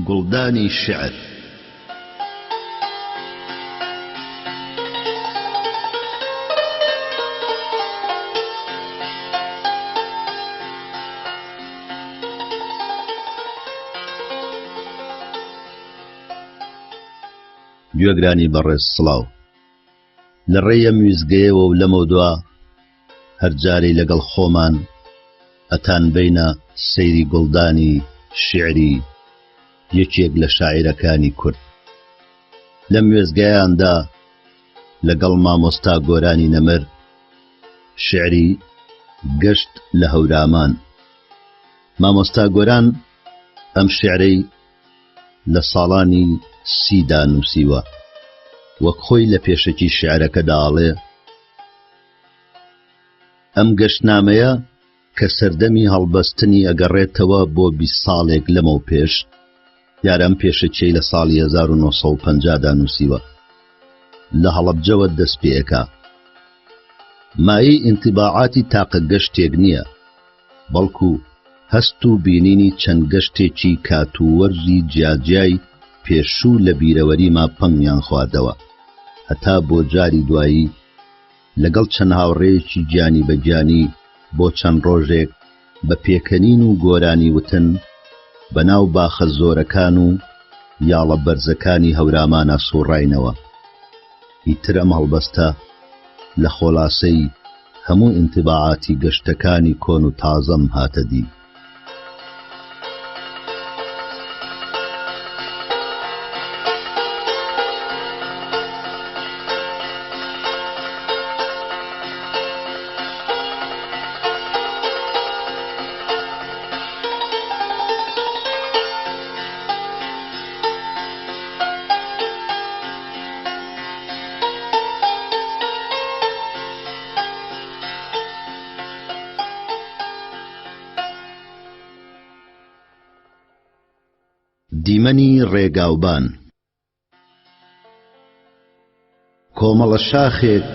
گوڵدانی شعر گوێگرانی بەڕێز سڵاو لە ڕێیە مویزگەیەوە و لەمە دووە هەرجارەی لەگەڵ خۆمان ئەتان بینە سەیری گوڵدانی شیعری یەکێک لە شاعیرەکانی کورد لەم وێزگەیاندا لەگەڵ مامۆستا گۆرانی نەمر شیعری گەشت لە هەورامان مامۆستا گۆران ئەم شیعرەی لە ساڵانی 30دا نووسیوە وەک خۆی لە پێشەکی شیعرەکە داڵێ ئەم گەشتنامەیە کە سەردەمی هەڵبەستنی ئەگەڕێتەوە بۆ 20 ساڵێک لەمەو پێش یارە ئەم پێشەکیەی لە ساڵی 1950دا نووسیوە لە هەڵەبجەوە دەست پێەکا مایەی ئینتیباعاتی تاقە گەشتێک نییە بەڵکو هەست و بینینی چەند گەشتێکی کاتووەرزی جیاجیای پێشوو لە بیرەوەریما پەنگیان خواردەوە هەتا بۆ جاری دوایی لەگەڵ چەند هاوڕێیەکی گیانی بەگیانی بۆ چەند ڕۆژێک بە پێکەنین و گۆرانی وتن بەناو باخە زۆرەکان و یاڵە بەرزەکانی هەورامانە سوڕاینەوە ئیتر ئەم هەڵبەستە لە خۆڵاسەی هەموو ئینتیباعاتی گەشتەکانی کۆن و تازەم هاتە دی دیمەنی ڕێگاوبان کۆمەڵە شاخێک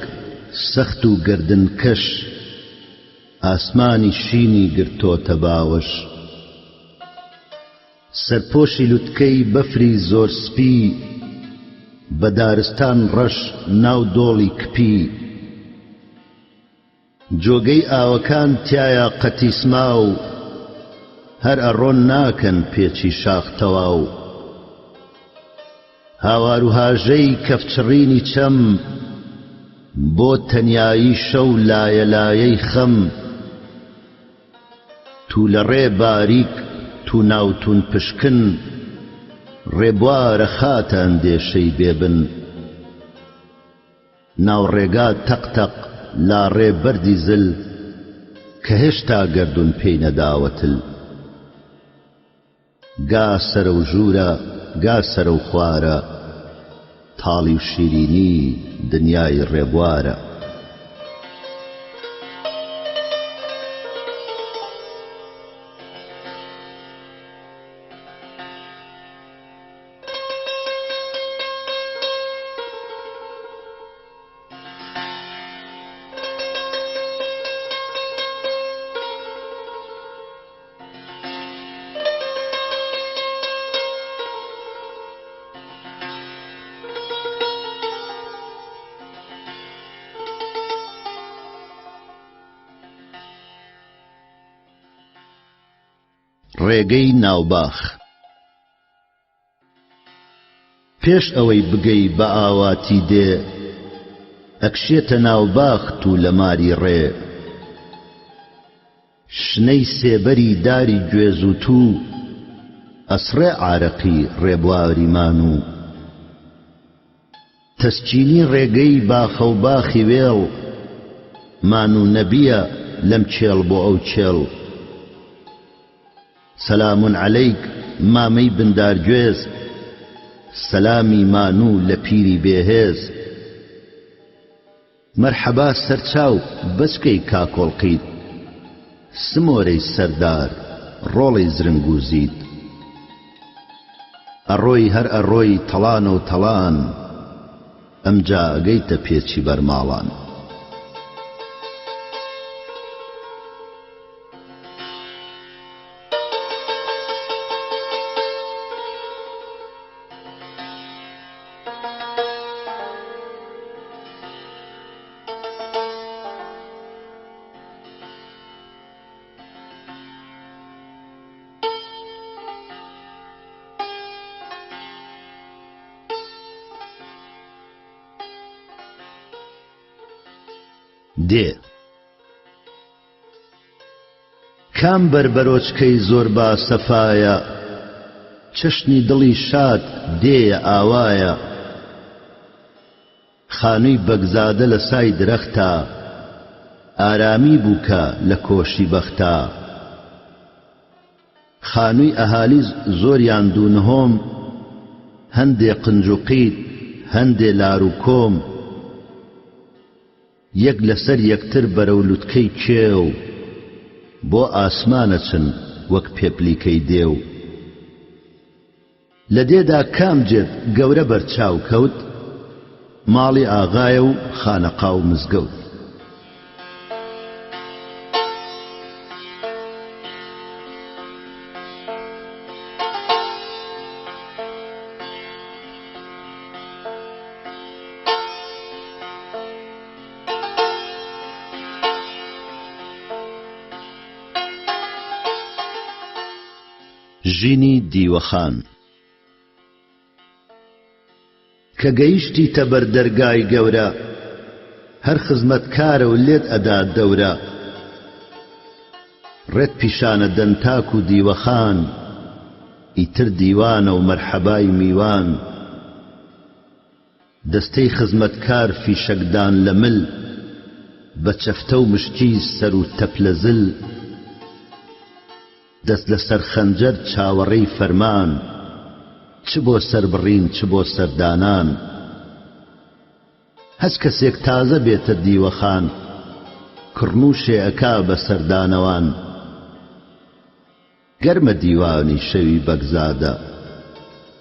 سەخت و گردنکەش ئاسمانی شینی گرتۆتە باوەش سەرپۆشی لوتکەی بەفری زۆر سپی بە دارستان ڕەش ناو دۆڵی کپی جۆگەی ئاوەکان تایە قەتیسما و هەر ئەڕۆن ناکەن پێچی شاخ تەواو هاوار و هاژەی کەفچڕینی چەم بۆ تەنیایی شەو لایە لایەی خەم تو لە ڕێ باریک تو ناوتون پشکن ڕێبوارە خاتە ئەندێشەی بێبن ناو ڕێگا تەقتەق لا ڕێ بەردی زل کە هێشتا گەردون پێی نەداوەتل گا سەرە و ژوورە گا سەرە و خوارە تاڵی و شیرینی دنیای ڕێبوارە ڕێگەی ناوباخ پێش ئەوەی بگەی بە ئاواتی دێ ئەکشێتە ناوباخت و لە ماری ڕێ شنەی سێبەری داری گوێز و تو ئەسڕێ عارەقی ڕێبواریمان و تەسچینی ڕێگەی باخە و باخی وێڵ مان و نەبیە لەم چێڵ بۆ ئەو چێڵ سەلامون عەلەیک مامەی بندارگوێز سەلامی مانوو لە پیری بێهێز مەرحەبا سەرچاو بەچکەی کاکۆڵقیت سمۆرەی سەردار ڕۆڵەی زرنگ و زید ئەڕۆی هەر ئەڕۆی تەڵانە و تەڵان ئەمجا ئەگەیتە پێچی بەرماڵان دێ کام بربەرۆچکەی زۆر با سەفایە چەشنی دڵی شاد دێیە ئاوایە خانووی بەگزادە لە سای درەختە ئارامی بووکە لە کۆشی بەختە خانووی ئەهالی زۆریان دوونهۆم هەندێ قنج و قید هەندێ لار و کۆم یەک لەسەر یەکتر بەرەو لوتکەی کێو بۆ ئاسمانە چن وەک پێپلیکەی دێو لە دێدا کام جێت گەورە بەرچاو کەوت ماڵی ئاغایە و خانەقا و مزگەوت ژینی دیوەخان کە گەیشتیتە بەر دەرگای گەورە هەر خزمەتکارە و لێت ئەدا دەورە ڕێت پیشانە دەنتاک و دیوەخان ئیتر دیوانە و مەرحەبای میوان دەستەی خزمەتکار فیشەکدان لە مل بە چەفتە و مشتی سەر و تەپلەزل دەست لەسەر خەنجەر چاوەڕێی فەرمان چ بۆ سەر بڕین چ بۆ سەردانان هەچ کەسێک تازە بێتە دیوەخان کڕنووشێ ئەکا بە سەردانەوان گەرمە دیوانی شەوی بەگزادە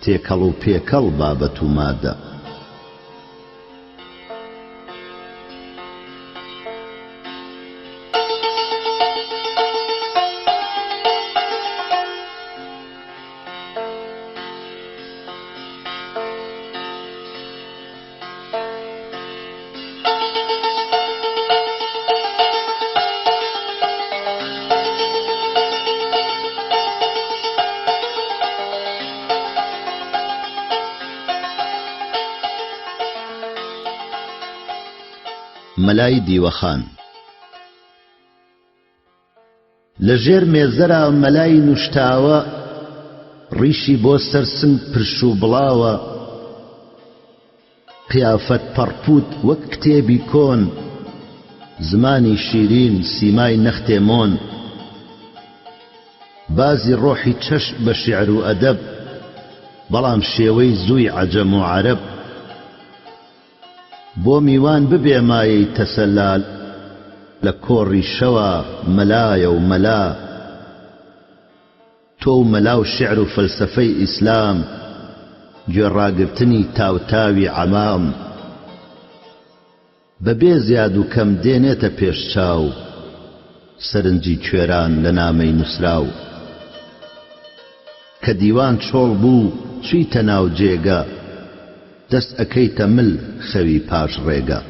تێکەڵ و پێکەڵ بابەت و مادە مەلای دیوەخان لە ژێر مێزەرا مەلای نوشتاوە ڕیشی بۆ سەر سنگ پرش و بڵاوە قیافەت پەڕپوت وەک کتێبی کۆن زمانی شیرین سیمای نەختێ مۆن بازی ڕۆحی چەش بە شیعر و ئەدەب بەڵام شێوەی زووی عەجەم و عەرەب بۆ میوان ببێ مایەی تەسەلال لە کۆڕی شەوە مەلایە و مەلا تۆ و مەلا و شیعر و فەلسەفەی ئیسلام گوێڕاگرتنی تاوتاوی عەمام بەبێ زیاد و کەم دێنێتە پێش چاو سەرنجی کوێران لە نامەی نووسراو کە دیوان چۆڵ بوو چوویتە ناو جێگە دەست ئەکەیتە مل خەوی پاش ڕێگە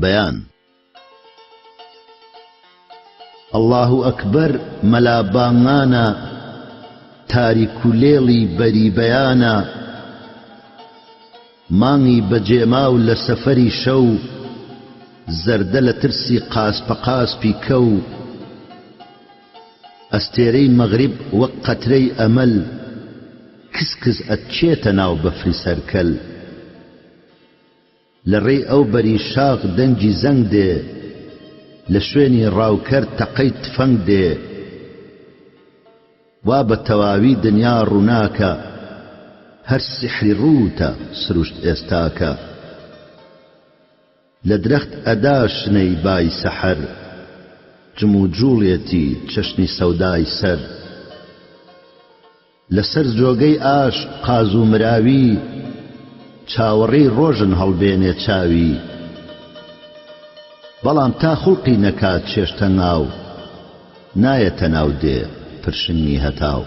بەیان ئەڵڵاهو ئەکبەر مەلا بانگانە تاریک و لێڵی بەری بەیانە مانگی بەجێماو لە سەفەری شەو زەردە لە ترسی قاسپە قاسپی کەو ئەستێرەی مەغریب وەک قەترەی ئەمەل کسکس ئەتچێتە ناو بەفری سەرکەل لە ڕێی ئەو بەری شاغ دەنگی زەنگ دێ لە شوێنی ڕاوکەر تەقەی تفەنگ دێ وا بە تەواوی دنیا ڕووناکە هەر سحری ڕووتە سروشت ئێستاکە لە درەخت ئەدا شنەی بای سەحەر جم و جوڵێتی چەشنی سەودای سەر لەسەر جۆگەی ئاش قاز و مراوی چاوەڕێی ڕۆژن هەڵبێنێ چاوی بەڵام تا خوڵقی نەکات چێشتە ناو نایەتە ناو دێ پرشنگی هەتاو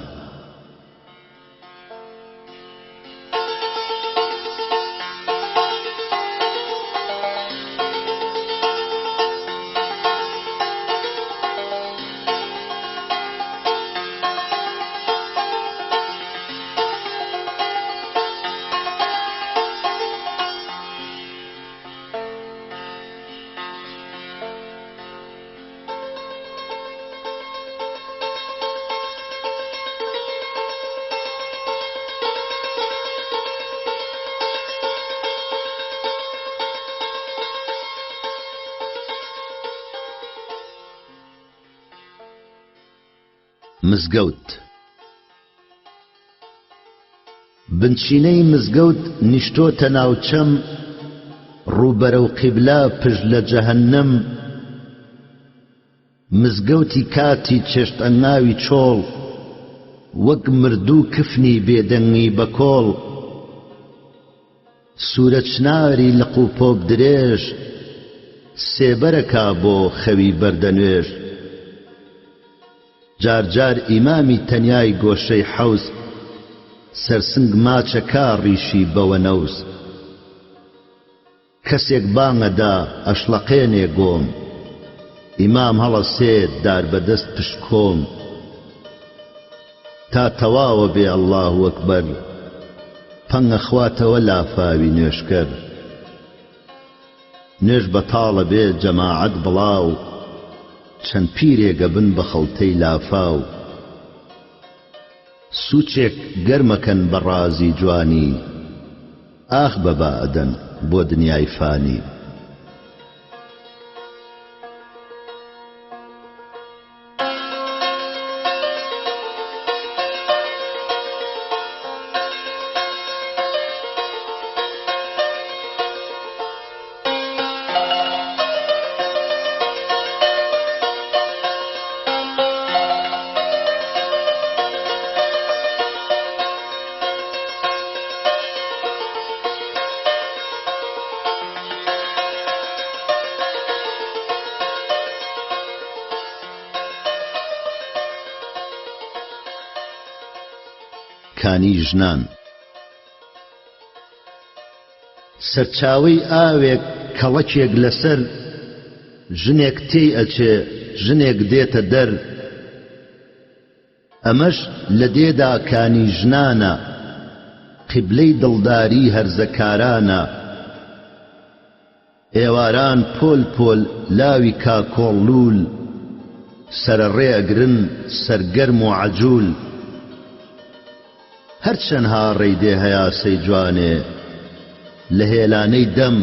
مزگەوت بنچینەی مزگەوت نیشتۆتە ناوچەم ڕووبەرە و قیبلا پشت لە جەهەنەم مزگەوتی کاتی چێشتئەنگاوی چۆڵ وەک مردوو کفنی بێدەنگی بە کۆڵ سوورە چناری لە قوپۆک درێژ سێبەرەکا بۆ خەوی بەردەنوێژ جارجار ئیمامی تەنیای گۆشەی حەوز سەرسنگ ماچەکە ڕیشی بەوە نەوز کەسێک بانگەدا ئەشڵەقێنێ گۆم ئیمام هەڵەسێت دار بەدەست پشکۆم تا تەواوە بێ ئەڵڵاهو ئەکبەر پەنگە خواتەوە لافاوی نوێشکەر نوێژ بەتاڵە بێ جەماعەت بڵاو چەند پیرێگە بن بە خەڵتەی لافاو سوچێک گەرمەکەن بە ڕازی جوانی ئاخ بەبا ئەدەن بۆ دنیای فانی کانی ژنان سەرچاوەی ئاوێک کەڵەکێک لەسەر ژنێک تێی ئەچێ ژنێک دێتە دەر ئەمەش لە دێدا کانی ژنانە قیبلەی دڵداری هەرزەکارانە ئێواران پۆل پۆل لاوی کاکۆڵلول سەرەڕێ ئەگرن سەرگەرم و عەجوول هەرچەند هاڕەی دێ هەیاسەی جوانێ لە هێلانەی دەم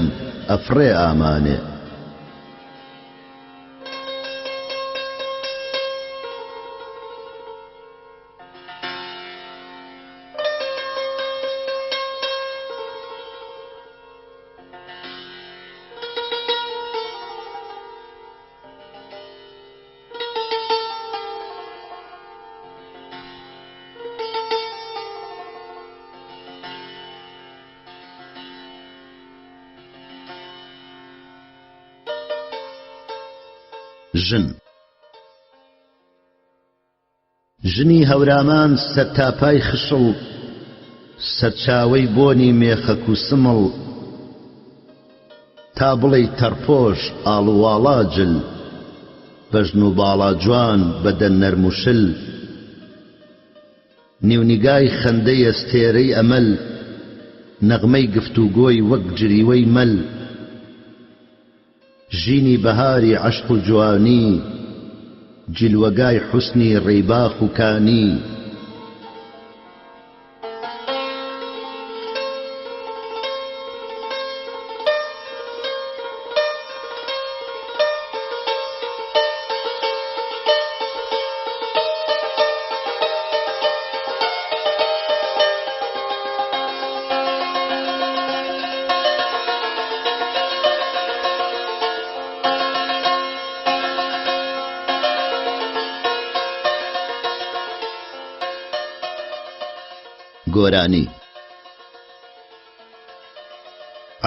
ئەفڕێ ئامانێ ژن ژنی هەورامان سەرتاپای خشڵ سەرچاوەی بۆنی مێخەک و سمڵ تا بڵێی تەرپۆش ئاڵوواڵاجل بەژن و باڵا جوان بەدەن نەرم و شل نیونیگای خەندەی ئەستێرەی ئەمەل نەغمەی گفتوگۆی وەک جریوەی مەل ژینی بەهاری عەشق و جوانی جلوەگای حوسنی ڕێباخ و کانی گۆرانی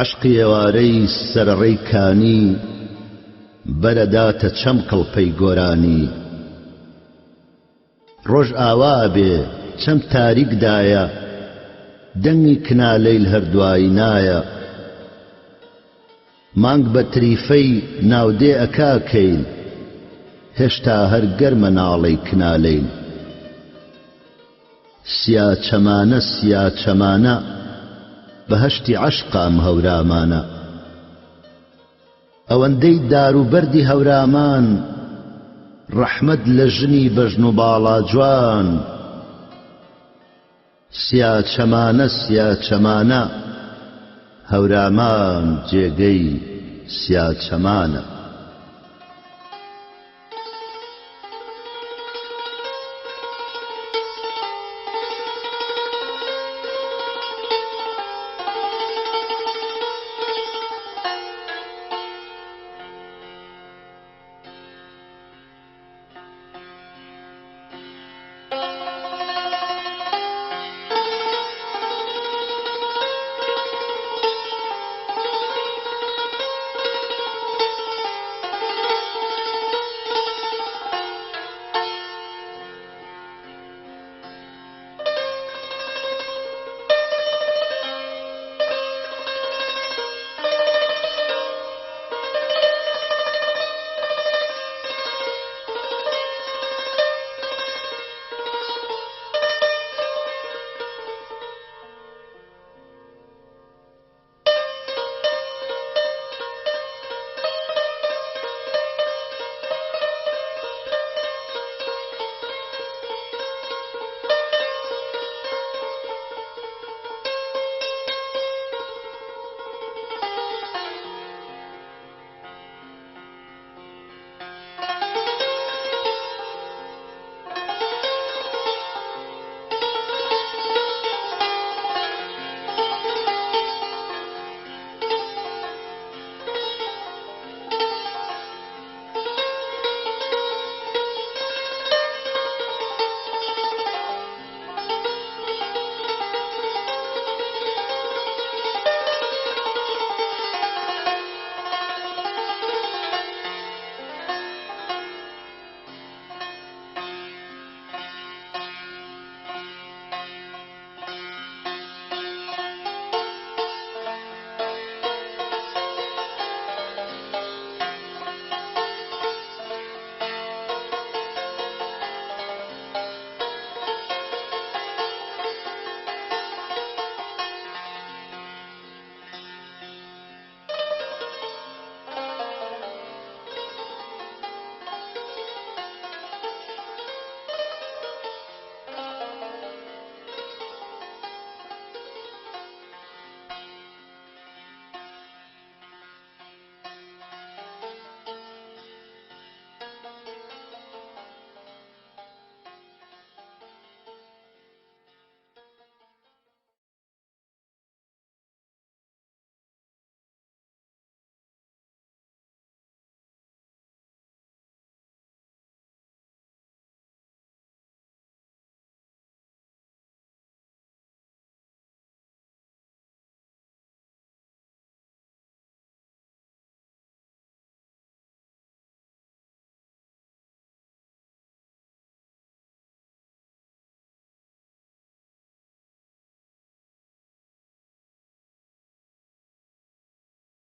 عشقی ئێوارەی سەرڕێی کانی بەرەداتە چەم کڵپەی گۆرانی ڕۆژ ئاوا بێ چەم تاریکدایە دەنگی کنالەیل هەردوایی نایە مانگ بە تریفەی ناودێ ئەکاکەین هێشتا هەر گەرمە ناڵەی کنالەین سیا چەمانە سیا چەمانە بەهەشتی عەشقام هەورامانە ئەوەندەی داروبەردی هەورامان ڕەحمەت لە ژنی بەژن و باڵا جوان سیا چەمانە سیا چەمانە هەورامان جێگەی سیا چەمانە